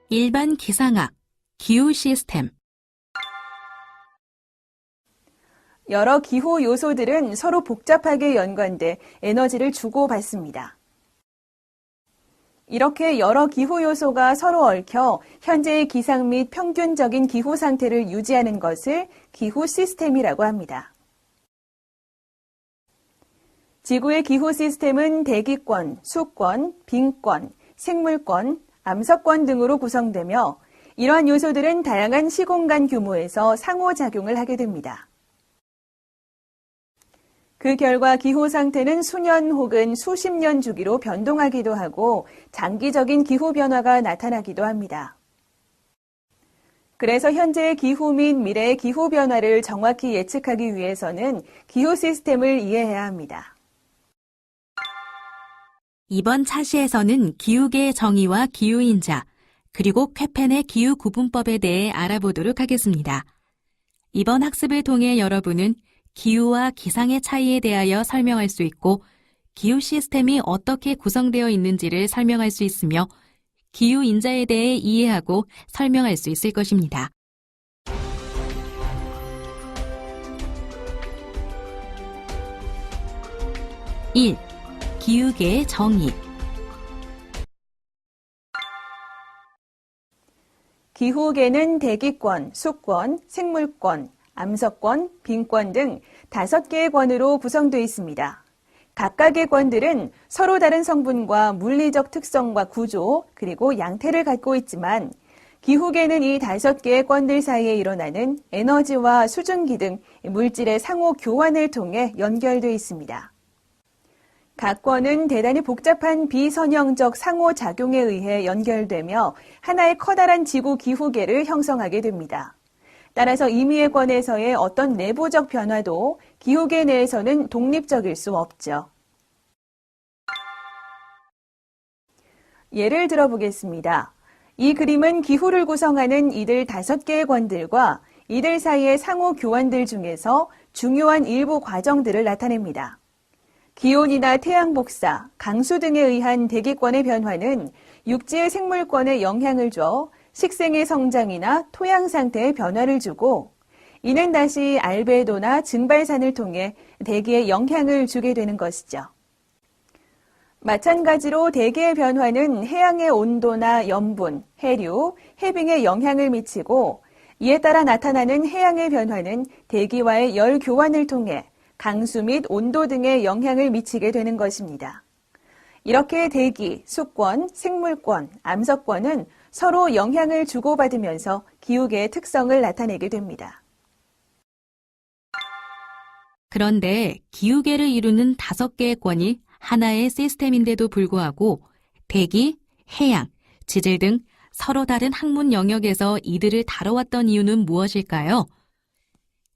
일반 기상학, 기후 시스템. 여러 기후 요소들은 서로 복잡하게 연관돼 에너지를 주고받습니다. 이렇게 여러 기후 요소가 서로 얽혀 현재의 기상 및 평균적인 기후 상태를 유지하는 것을 기후 시스템이라고 합니다. 지구의 기후 시스템은 대기권, 수권, 빙권, 생물권, 암석권 등으로 구성되며 이러한 요소들은 다양한 시공간 규모에서 상호작용을 하게 됩니다. 그 결과 기후 상태는 수년 혹은 수십 년 주기로 변동하기도 하고 장기적인 기후 변화가 나타나기도 합니다. 그래서 현재의 기후 및 미래의 기후 변화를 정확히 예측하기 위해서는 기후 시스템을 이해해야 합니다. 이번 차시에서는 기후계의 정의와 기후인자, 그리고 쾌펜의 기후구분법에 대해 알아보도록 하겠습니다. 이번 학습을 통해 여러분은 기후와 기상의 차이에 대하여 설명할 수 있고 기후 시스템이 어떻게 구성되어 있는지를 설명할 수 있으며 기후인자에 대해 이해하고 설명할 수 있을 것입니다. (1) 기후계의 정의. 기후계는 대기권, 수권, 생물권, 암석권, 빙권 등 5개의 권으로 구성되어 있습니다. 각각의 권들은 서로 다른 성분과 물리적 특성과 구조, 그리고 양태를 갖고 있지만 기후계는 이 5개의 권들 사이에 일어나는 에너지와 수증기 등 물질의 상호 교환을 통해 연결되어 있습니다. 각 권은 대단히 복잡한 비선형적 상호작용에 의해 연결되며 하나의 커다란 지구 기후계를 형성하게 됩니다. 따라서 임의의 권에서의 어떤 내부적 변화도 기후계 내에서는 독립적일 수 없죠. 예를 들어보겠습니다. 이 그림은 기후를 구성하는 이들 5개의 권들과 이들 사이의 상호 교환들 중에서 중요한 일부 과정들을 나타냅니다. 기온이나 태양 복사, 강수 등에 의한 대기권의 변화는 육지의 생물권에 영향을 줘 식생의 성장이나 토양 상태에 변화를 주고 이는 다시 알베도나 증발산을 통해 대기에 영향을 주게 되는 것이죠. 마찬가지로 대기의 변화는 해양의 온도나 염분, 해류, 해빙에 영향을 미치고 이에 따라 나타나는 해양의 변화는 대기와의 열 교환을 통해 강수 및 온도 등에 영향을 미치게 되는 것입니다. 이렇게 대기, 수권, 생물권, 암석권은 서로 영향을 주고받으면서 기후계의 특성을 나타내게 됩니다. 그런데 기후계를 이루는 5개의 권이 하나의 시스템인데도 불구하고 대기, 해양, 지질 등 서로 다른 학문 영역에서 이들을 다뤄왔던 이유는 무엇일까요?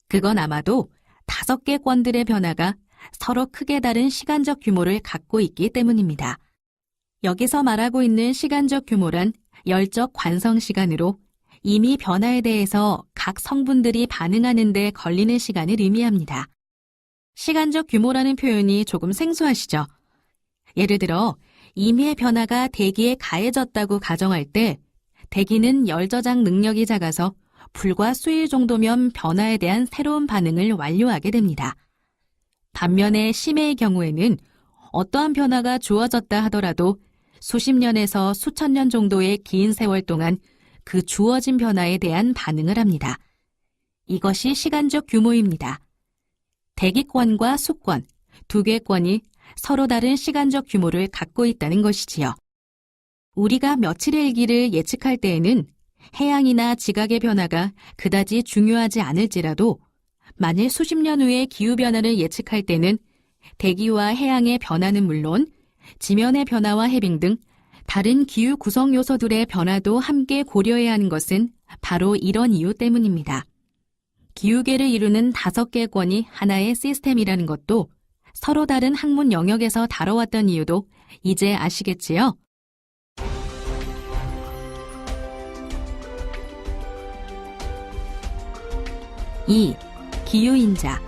그건 아마도 5개 권들의 변화가 서로 크게 다른 시간적 규모를 갖고 있기 때문입니다. 여기서 말하고 있는 시간적 규모란 열적 관성 시간으로 이미 변화에 대해서 각 성분들이 반응하는 데 걸리는 시간을 의미합니다. 시간적 규모라는 표현이 조금 생소하시죠? 예를 들어 임의의 변화가 대기에 가해졌다고 가정할 때 대기는 열 저장 능력이 작아서 불과 수일 정도면 변화에 대한 새로운 반응을 완료하게 됩니다. 반면에 심해의 경우에는 어떠한 변화가 주어졌다 하더라도 수십 년에서 수천 년 정도의 긴 세월 동안 그 주어진 변화에 대한 반응을 합니다. 이것이 시간적 규모입니다. 대기권과 수권, 2개의 권이 서로 다른 시간적 규모를 갖고 있다는 것이지요. 우리가 며칠의 일기를 예측할 때에는 해양이나 지각의 변화가 그다지 중요하지 않을지라도 만일 수십 년 후의 기후변화를 예측할 때는 대기와 해양의 변화는 물론 지면의 변화와 해빙 등 다른 기후 구성 요소들의 변화도 함께 고려해야 하는 것은 바로 이런 이유 때문입니다. 기후계를 이루는 5개의 권이 하나의 시스템이라는 것도 서로 다른 학문 영역에서 다뤄왔던 이유도 이제 아시겠지요? (2) 기후인자.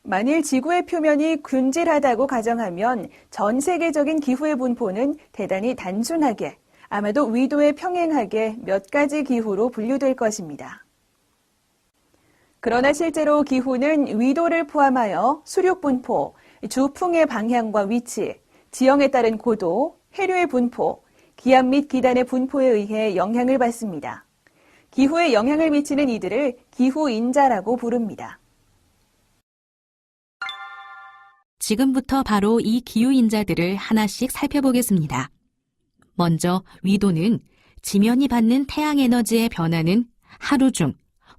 만일 지구의 표면이 균질하다고 가정하면 전 세계적인 기후의 분포는 대단히 단순하게, 아마도 위도에 평행하게 몇 가지 기후로 분류될 것입니다. 그러나 실제로 기후는 위도를 포함하여 수륙 분포, 주풍의 방향과 위치, 지형에 따른 고도, 해류의 분포, 기압 및 기단의 분포에 의해 영향을 받습니다. 기후에 영향을 미치는 이들을 기후인자라고 부릅니다. 지금부터 바로 이 기후인자들을 하나씩 살펴보겠습니다. 먼저 위도는 지면이 받는 태양 에너지의 변화는 하루 중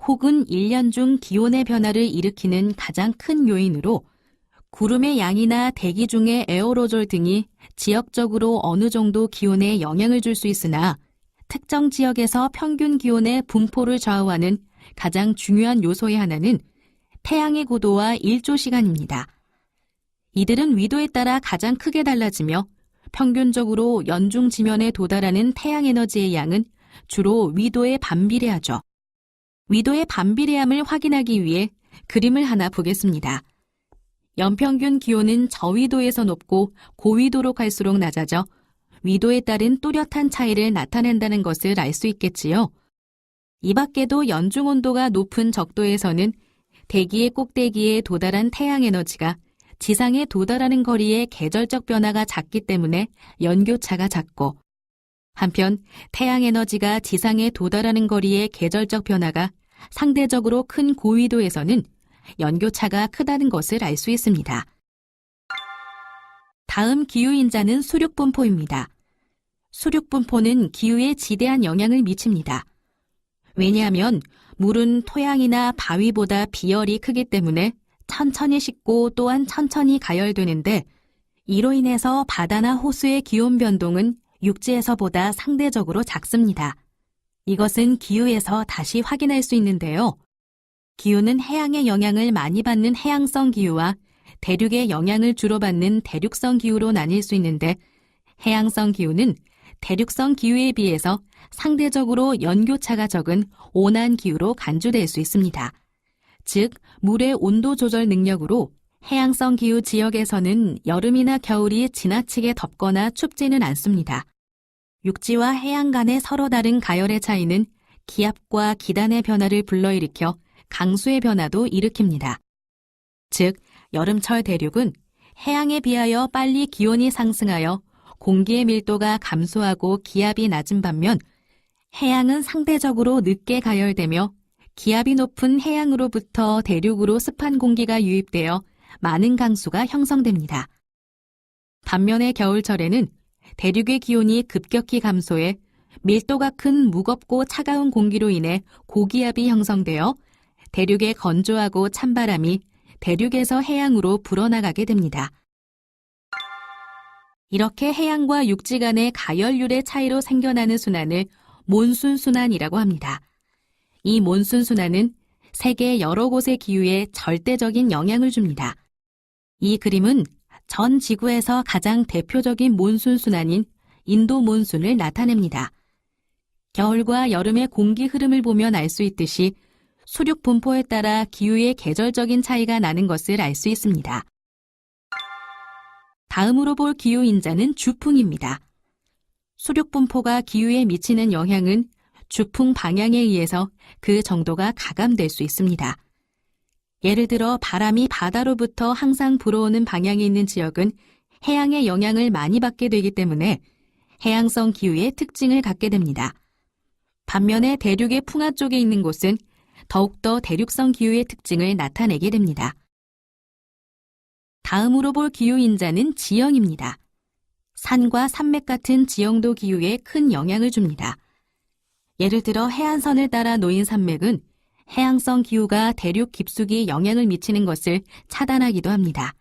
혹은 1년 중 기온의 변화를 일으키는 가장 큰 요인으로 구름의 양이나 대기 중의 에어로졸 등이 지역적으로 어느 정도 기온에 영향을 줄 수 있으나 특정 지역에서 평균 기온의 분포를 좌우하는 가장 중요한 요소의 하나는 태양의 고도와 일조 시간입니다. 이들은 위도에 따라 가장 크게 달라지며 평균적으로 연중 지면에 도달하는 태양 에너지의 양은 주로 위도에 반비례하죠. 위도의 반비례함을 확인하기 위해 그림을 하나 보겠습니다. 연평균 기온은 저위도에서 높고 고위도로 갈수록 낮아져 위도에 따른 또렷한 차이를 나타낸다는 것을 알 수 있겠지요. 이 밖에도 연중 온도가 높은 적도에서는 대기의 꼭대기에 도달한 태양 에너지가 지상에 도달하는 거리의 계절적 변화가 작기 때문에 연교차가 작고, 한편 태양 에너지가 지상에 도달하는 거리의 계절적 변화가 상대적으로 큰 고위도에서는 연교차가 크다는 것을 알 수 있습니다. 다음 기후인자는 수륙분포입니다. 수륙분포는 기후에 지대한 영향을 미칩니다. 왜냐하면 물은 토양이나 바위보다 비열이 크기 때문에 천천히 식고 또한 천천히 가열되는데, 이로 인해서 바다나 호수의 기온 변동은 육지에서보다 상대적으로 작습니다. 이것은 기후에서 다시 확인할 수 있는데요. 기후는 해양의 영향을 많이 받는 해양성 기후와 대륙의 영향을 주로 받는 대륙성 기후로 나뉠 수 있는데, 해양성 기후는 대륙성 기후에 비해서 상대적으로 연교차가 적은 온한 기후로 간주될 수 있습니다. 즉, 물의 온도 조절 능력으로 해양성 기후 지역에서는 여름이나 겨울이 지나치게 덥거나 춥지는 않습니다. 육지와 해양 간의 서로 다른 가열의 차이는 기압과 기단의 변화를 불러일으켜 강수의 변화도 일으킵니다. 즉, 여름철 대륙은 해양에 비하여 빨리 기온이 상승하여 공기의 밀도가 감소하고 기압이 낮은 반면, 해양은 상대적으로 늦게 가열되며 기압이 높은 해양으로부터 대륙으로 습한 공기가 유입되어 많은 강수가 형성됩니다. 반면에 겨울철에는 대륙의 기온이 급격히 감소해 밀도가 큰 무겁고 차가운 공기로 인해 고기압이 형성되어 대륙의 건조하고 찬바람이 대륙에서 해양으로 불어나가게 됩니다. 이렇게 해양과 육지 간의 가열률의 차이로 생겨나는 순환을 몬순 순환이라고 합니다. 이 몬순 순환은 세계 여러 곳의 기후에 절대적인 영향을 줍니다. 이 그림은 전 지구에서 가장 대표적인 몬순 순환인 인도 몬순을 나타냅니다. 겨울과 여름의 공기 흐름을 보면 알 수 있듯이 수륙 분포에 따라 기후의 계절적인 차이가 나는 것을 알 수 있습니다. 다음으로 볼 기후인자는 주풍입니다. 수륙 분포가 기후에 미치는 영향은 주풍 방향에 의해서 그 정도가 가감될 수 있습니다. 예를 들어 바람이 바다로부터 항상 불어오는 방향에 있는 지역은 해양의 영향을 많이 받게 되기 때문에 해양성 기후의 특징을 갖게 됩니다. 반면에 대륙의 풍하 쪽에 있는 곳은 더욱더 대륙성 기후의 특징을 나타내게 됩니다. 다음으로 볼 기후인자는 지형입니다. 산과 산맥 같은 지형도 기후에 큰 영향을 줍니다. 예를 들어 해안선을 따라 놓인 산맥은 해양성 기후가 대륙 깊숙이 영향을 미치는 것을 차단하기도 합니다.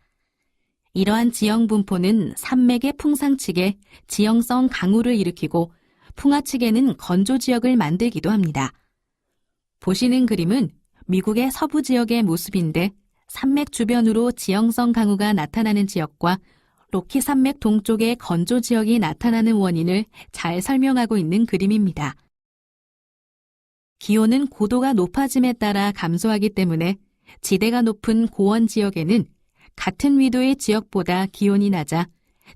이러한 지형 분포는 산맥의 풍상측에 지형성 강우를 일으키고 풍하측에는 건조 지역을 만들기도 합니다. 보시는 그림은 미국의 서부 지역의 모습인데, 산맥 주변으로 지형성 강우가 나타나는 지역과 로키 산맥 동쪽의 건조 지역이 나타나는 원인을 잘 설명하고 있는 그림입니다. 기온은 고도가 높아짐에 따라 감소하기 때문에 지대가 높은 고원 지역에는 같은 위도의 지역보다 기온이 낮아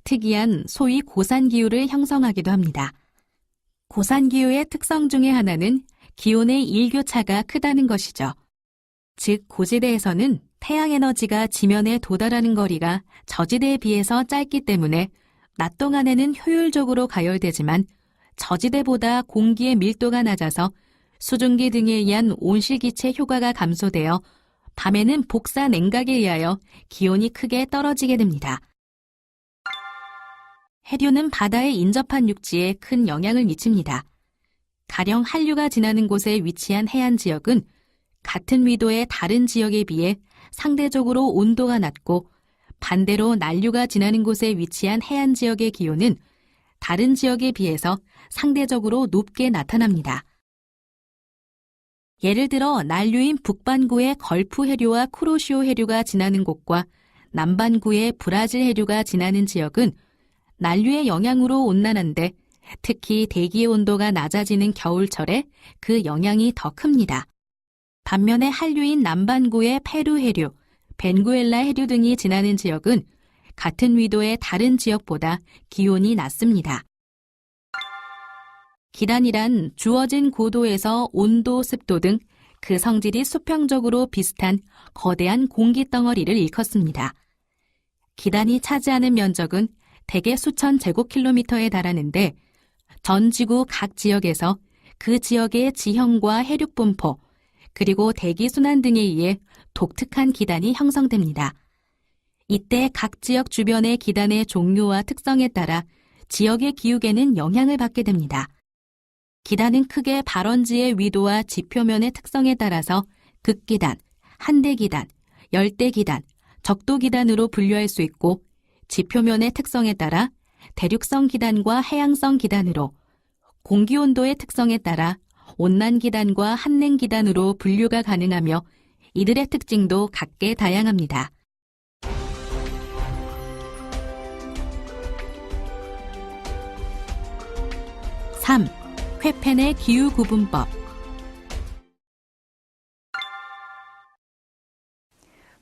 특이한 소위 고산기후를 형성하기도 합니다. 고산기후의 특성 중에 하나는 기온의 일교차가 크다는 것이죠. 즉, 고지대에서는 태양 에너지가 지면에 도달하는 거리가 저지대에 비해서 짧기 때문에 낮 동안에는 효율적으로 가열되지만 저지대보다 공기의 밀도가 낮아서 수증기 등에 의한 온실기체 효과가 감소되어 밤에는 복사 냉각에 의하여 기온이 크게 떨어지게 됩니다. 해류는 바다에 인접한 육지에 큰 영향을 미칩니다. 가령 한류가 지나는 곳에 위치한 해안 지역은 같은 위도의 다른 지역에 비해 상대적으로 온도가 낮고 반대로 난류가 지나는 곳에 위치한 해안 지역의 기온은 다른 지역에 비해서 상대적으로 높게 나타납니다. 예를 들어 난류인 북반구의 걸프 해류와 쿠로시오 해류가 지나는 곳과 남반구의 브라질 해류가 지나는 지역은 난류의 영향으로 온난한데 특히 대기의 온도가 낮아지는 겨울철에 그 영향이 더 큽니다. 반면에 한류인 남반구의 페루 해류, 베네수엘라 해류 등이 지나는 지역은 같은 위도의 다른 지역보다 기온이 낮습니다. 기단이란 주어진 고도에서 온도, 습도 등 그 성질이 수평적으로 비슷한 거대한 공기덩어리를 일컫습니다. 기단이 차지하는 면적은 대개 수천 제곱킬로미터에 달하는데 전 지구 각 지역에서 그 지역의 지형과 해륙 분포, 그리고 대기 순환 등에 의해 독특한 기단이 형성됩니다. 이때 각 지역 주변의 기단의 종류와 특성에 따라 지역의 기후계는 영향을 받게 됩니다. 기단은 크게 발원지의 위도와 지표면의 특성에 따라서 극기단, 한대기단, 열대기단, 적도기단으로 분류할 수 있고 지표면의 특성에 따라 대륙성 기단과 해양성 기단으로, 공기온도의 특성에 따라 온난기단과 한냉기단으로 분류가 가능하며 이들의 특징도 각계 다양합니다. 3. 쾌펜의 기후구분법.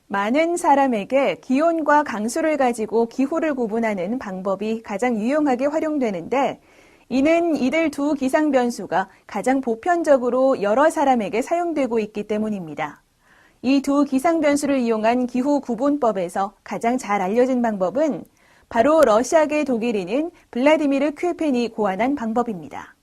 많은 사람에게 기온과 강수를 가지고 기후를 구분하는 방법이 가장 유용하게 활용되는데 이는 이들 두 기상 변수가 가장 보편적으로 여러 사람에게 사용되고 있기 때문입니다. 이 두 기상 변수를 이용한 기후 구분법에서 가장 잘 알려진 방법은 바로 러시아계 독일인인 블라디미르 쾌펜이 고안한 방법입니다.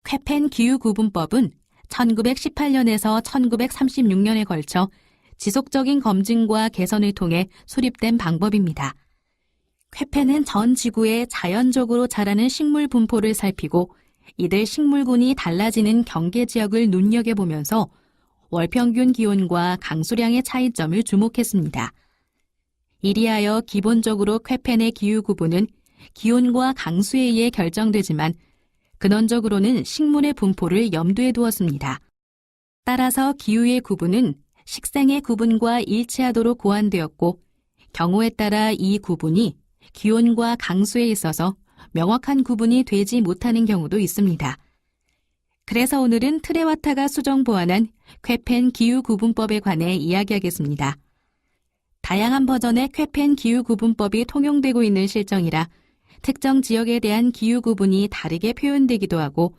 쾌펜 기후구분법은 1918년에서 1936년에 걸쳐 지속적인 검증과 개선을 통해 수립된 방법입니다. 쾌펜은 전 지구에 자연적으로 자라는 식물 분포를 살피고 이들 식물군이 달라지는 경계 지역을 눈여겨보면서 월평균 기온과 강수량의 차이점을 주목했습니다. 이리하여 기본적으로 쾌펜의 기후 구분은 기온과 강수에 의해 결정되지만 근원적으로는 식물의 분포를 염두에 두었습니다. 따라서 기후의 구분은 식생의 구분과 일치하도록 고안되었고 경우에 따라 이 구분이 기온과 강수에 있어서 명확한 구분이 되지 못하는 경우도 있습니다. 그래서 오늘은 트레와타가 수정 보완한 쾌펜 기후구분법에 관해 이야기하겠습니다. 다양한 버전의 쾌펜 기후구분법이 통용되고 있는 실정이라 특정 지역에 대한 기후구분이 다르게 표현되기도 하고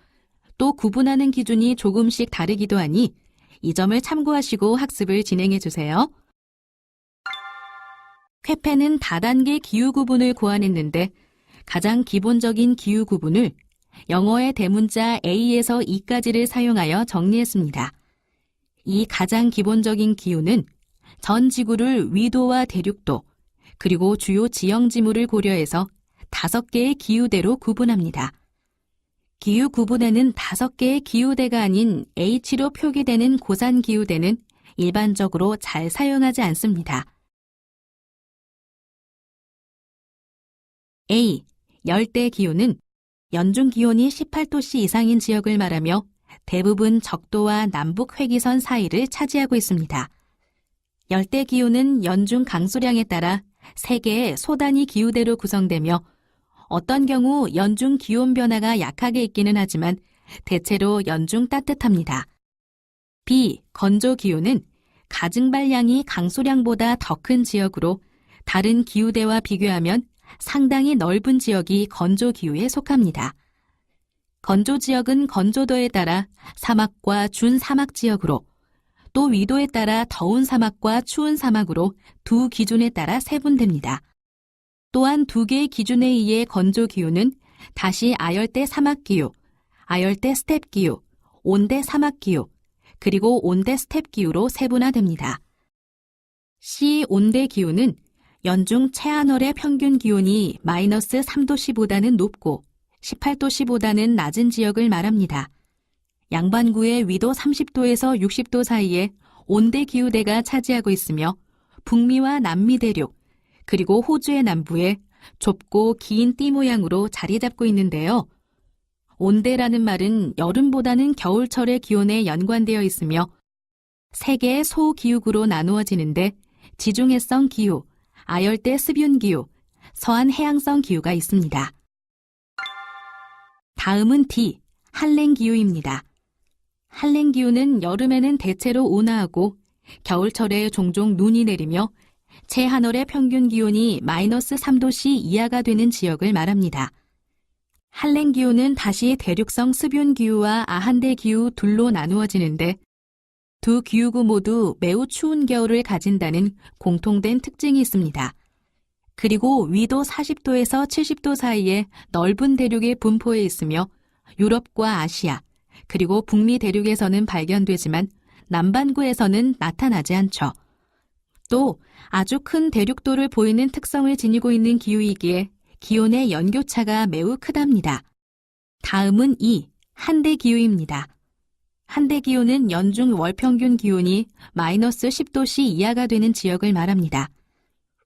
또 구분하는 기준이 조금씩 다르기도 하니 이 점을 참고하시고 학습을 진행해 주세요. 쾌펜은 다단계 기후구분을 고안했는데 가장 기본적인 기후구분을 영어의 대문자 A에서 E까지를 사용하여 정리했습니다. 이 가장 기본적인 기후는 전 지구를 위도와 대륙도 그리고 주요 지형 지물을 고려해서 5개의 기후대로 구분합니다. 기후 구분에는 5개의 기후대가 아닌 H로 표기되는 고산 기후대는 일반적으로 잘 사용하지 않습니다. A. 열대 기후는 연중 기온이 18도씨 이상인 지역을 말하며 대부분 적도와 남북 회기선 사이를 차지하고 있습니다. 열대 기후는 연중 강수량에 따라 3개의 소단위 기후대로 구성되며 어떤 경우 연중 기온 변화가 약하게 있기는 하지만 대체로 연중 따뜻합니다. B. 건조 기후는 가증발량이 강수량보다 더 큰 지역으로 다른 기후대와 비교하면 상당히 넓은 지역이 건조기후에 속합니다. 건조지역은 건조도에 따라 사막과 준사막 지역으로, 또 위도에 따라 더운 사막과 추운 사막으로 두 기준에 따라 세분됩니다. 또한 두 개의 기준에 의해 건조기후는 다시 아열대 사막기후, 아열대 스텝기후, 온대 사막기후, 그리고 온대 스텝기후로 세분화됩니다. C 온대 기후는 연중 최하늘의 평균 기온이 마이너스 3도씨보다는 높고 18도씨보다는 낮은 지역을 말합니다. 양반구의 위도 30도에서 60도 사이에 온대 기후대가 차지하고 있으며 북미와 남미 대륙, 그리고 호주의 남부에 좁고 긴 띠 모양으로 자리 잡고 있는데요. 온대라는 말은 여름보다는 겨울철의 기온에 연관되어 있으며 세 개의 소기후구로 나누어지는데 지중해성 기후, 아열대 습윤 기후, 서한 해양성 기후가 있습니다. 다음은 D, 한랭 기후입니다. 한랭 기후는 여름에는 대체로 온화하고 겨울철에 종종 눈이 내리며 최하늘의 평균 기온이 마이너스 3도씨 이하가 되는 지역을 말합니다. 한랭 기후는 다시 대륙성 습윤 기후와 아한대 기후 둘로 나누어지는데 두 기후구 모두 매우 추운 겨울을 가진다는 공통된 특징이 있습니다. 그리고 위도 40도에서 70도 사이에 넓은 대륙에 분포해 있으며 유럽과 아시아, 그리고 북미 대륙에서는 발견되지만 남반구에서는 나타나지 않죠. 또 아주 큰 대륙도를 보이는 특성을 지니고 있는 기후이기에 기온의 연교차가 매우 크답니다. 다음은 E, 한대 기후입니다. 한대 기후는 연중 월평균 기온이 마이너스 10도씨 이하가 되는 지역을 말합니다.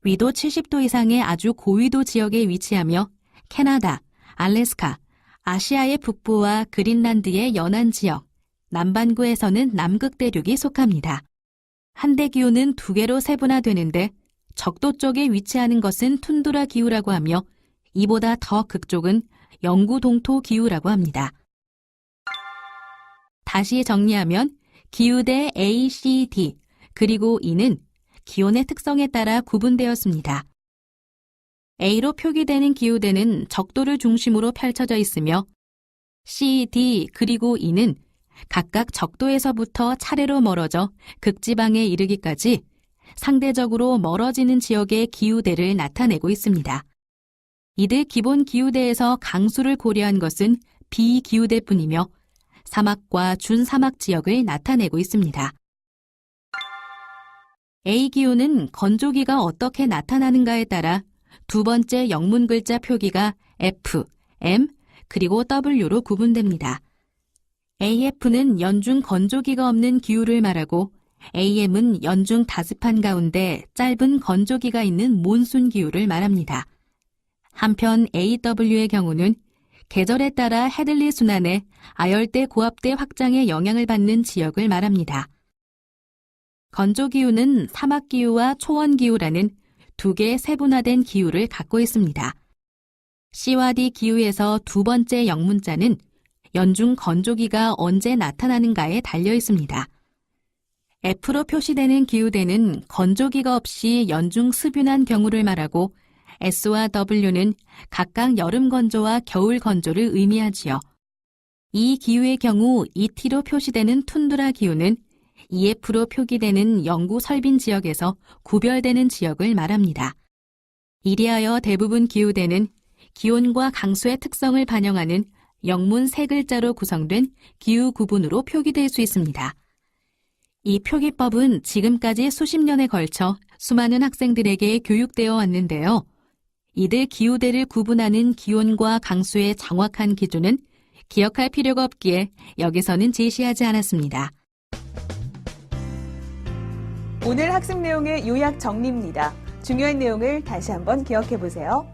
위도 70도 이상의 아주 고위도 지역에 위치하며 캐나다, 알래스카, 아시아의 북부와 그린란드의 연안 지역, 남반구에서는 남극 대륙이 속합니다. 한대 기후는 두 개로 세분화되는데 적도 쪽에 위치하는 것은 툰드라 기후라고 하며 이보다 더 극쪽은 영구 동토 기후라고 합니다. 다시 정리하면 기후대 A, C, D, 그리고 E는 기온의 특성에 따라 구분되었습니다. A로 표기되는 기후대는 적도를 중심으로 펼쳐져 있으며 C, D, 그리고 E는 각각 적도에서부터 차례로 멀어져 극지방에 이르기까지 상대적으로 멀어지는 지역의 기후대를 나타내고 있습니다. 이들 기본 기후대에서 강수를 고려한 것은 비기후대뿐이며 사막과 준사막 지역을 나타내고 있습니다. A기후는 건조기가 어떻게 나타나는가에 따라 두 번째 영문 글자 표기가 F, M, 그리고 W로 구분됩니다. AF는 연중 건조기가 없는 기후를 말하고 AM은 연중 다습한 가운데 짧은 건조기가 있는 몬순 기후를 말합니다. 한편 AW의 경우는 계절에 따라 해들리 순환의 아열대 고압대 확장에 영향을 받는 지역을 말합니다. 건조기후는 사막기후와 초원기후라는 두 개의 세분화된 기후를 갖고 있습니다. C와 D 기후에서 두 번째 영문자는 연중 건조기가 언제 나타나는가에 달려 있습니다. F로 표시되는 기후대는 건조기가 없이 연중 습윤한 경우를 말하고 S와 W는 각각 여름 건조와 겨울 건조를 의미하지요. 이 기후의 경우 ET로 표시되는 툰드라 기후는 EF로 표기되는 영구 설빈 지역에서 구별되는 지역을 말합니다. 이리하여 대부분 기후대는 기온과 강수의 특성을 반영하는 영문 세 글자로 구성된 기후 구분으로 표기될 수 있습니다. 이 표기법은 지금까지 수십 년에 걸쳐 수많은 학생들에게 교육되어 왔는데요. 이들 기후대를 구분하는 기온과 강수의 정확한 기준은 기억할 필요가 없기에 여기서는 제시하지 않았습니다. 오늘 학습 내용의 요약 정리입니다. 중요한 내용을 다시 한번 기억해 보세요.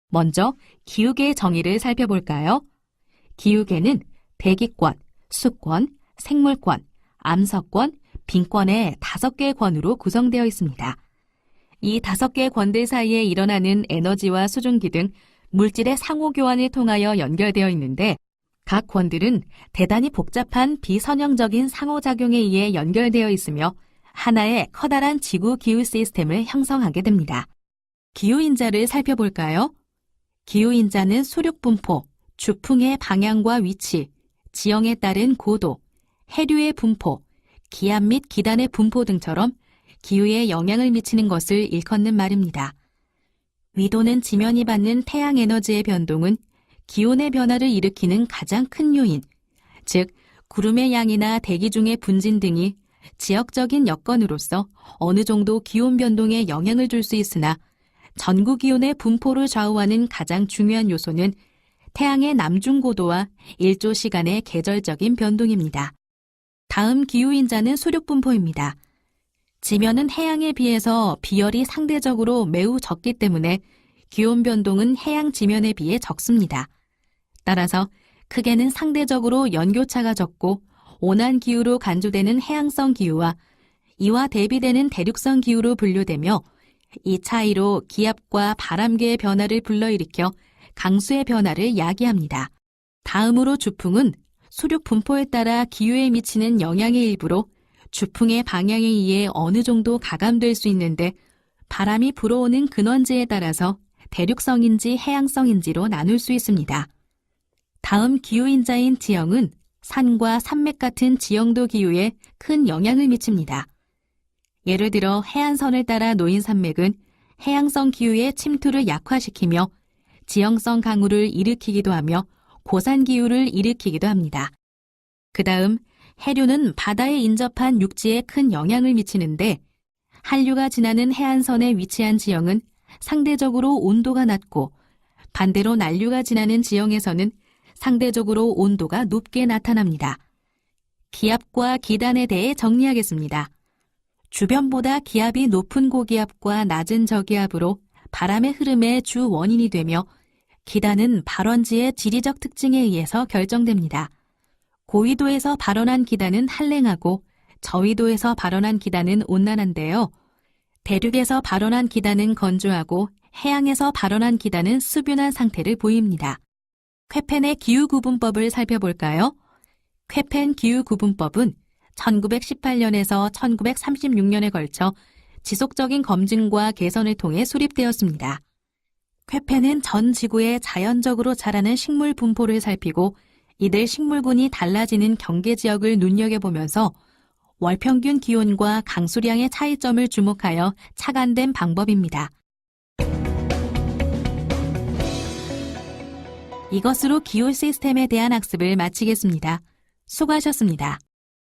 먼저 기후계의 정의를 살펴볼까요? 기후계는 대기권, 수권, 생물권, 암석권, 빈권의 5개의 권으로 구성되어 있습니다. 이 5개의 권들 사이에 일어나는 에너지와 수증기 등 물질의 상호 교환을 통하여 연결되어 있는데 각 권들은 대단히 복잡한 비선형적인 상호작용에 의해 연결되어 있으며 하나의 커다란 지구 기후 시스템을 형성하게 됩니다. 기후인자를 살펴볼까요? 기후인자는 수륙 분포, 주풍의 방향과 위치, 지형에 따른 고도, 해류의 분포, 기압 및 기단의 분포 등처럼 기후에 영향을 미치는 것을 일컫는 말입니다. 위도는 지면이 받는 태양 에너지의 변동은 기온의 변화를 일으키는 가장 큰 요인, 즉 구름의 양이나 대기 중의 분진 등이 지역적인 여건으로서 어느 정도 기온 변동에 영향을 줄 수 있으나 전구 기온의 분포를 좌우하는 가장 중요한 요소는 태양의 남중 고도와 일조 시간의 계절적인 변동입니다. 다음 기후인자는 수륙 분포입니다. 지면은 해양에 비해서 비열이 상대적으로 매우 적기 때문에 기온 변동은 해양 지면에 비해 적습니다. 따라서 크게는 상대적으로 연교차가 적고 온한 기후로 간주되는 해양성 기후와 이와 대비되는 대륙성 기후로 분류되며 이 차이로 기압과 바람계의 변화를 불러일으켜 강수의 변화를 야기합니다. 다음으로 주풍은 수륙 분포에 따라 기후에 미치는 영향의 일부로 주풍의 방향에 의해 어느 정도 가감될 수 있는데 바람이 불어오는 근원지에 따라서 대륙성인지 해양성인지로 나눌 수 있습니다. 다음 기후인자인 지형은 산과 산맥 같은 지형도 기후에 큰 영향을 미칩니다. 예를 들어 해안선을 따라 놓인 산맥은 해양성 기후의 침투를 약화시키며 지형성 강우를 일으키기도 하며 고산 기후를 일으키기도 합니다. 그 다음 해류는 바다에 인접한 육지에 큰 영향을 미치는데 한류가 지나는 해안선에 위치한 지형은 상대적으로 온도가 낮고 반대로 난류가 지나는 지형에서는 상대적으로 온도가 높게 나타납니다. 기압과 기단에 대해 정리하겠습니다. 주변보다 기압이 높은 고기압과 낮은 저기압으로 바람의 흐름의 주 원인이 되며 기단은 발원지의 지리적 특징에 의해서 결정됩니다. 고위도에서 발원한 기단은 한랭하고 저위도에서 발원한 기단은 온난한데요. 대륙에서 발원한 기단은 건조하고 해양에서 발원한 기단은 수변한 상태를 보입니다. 쾌펜의 기후구분법을 살펴볼까요? 쾌펜 기후구분법은 1918년에서 1936년에 걸쳐 지속적인 검증과 개선을 통해 수립되었습니다. 쾌펜은 전 지구에 자연적으로 자라는 식물 분포를 살피고 이들 식물군이 달라지는 경계 지역을 눈여겨보면서 월평균 기온과 강수량의 차이점을 주목하여 착안된 방법입니다. 이것으로 기후 시스템에 대한 학습을 마치겠습니다. 수고하셨습니다.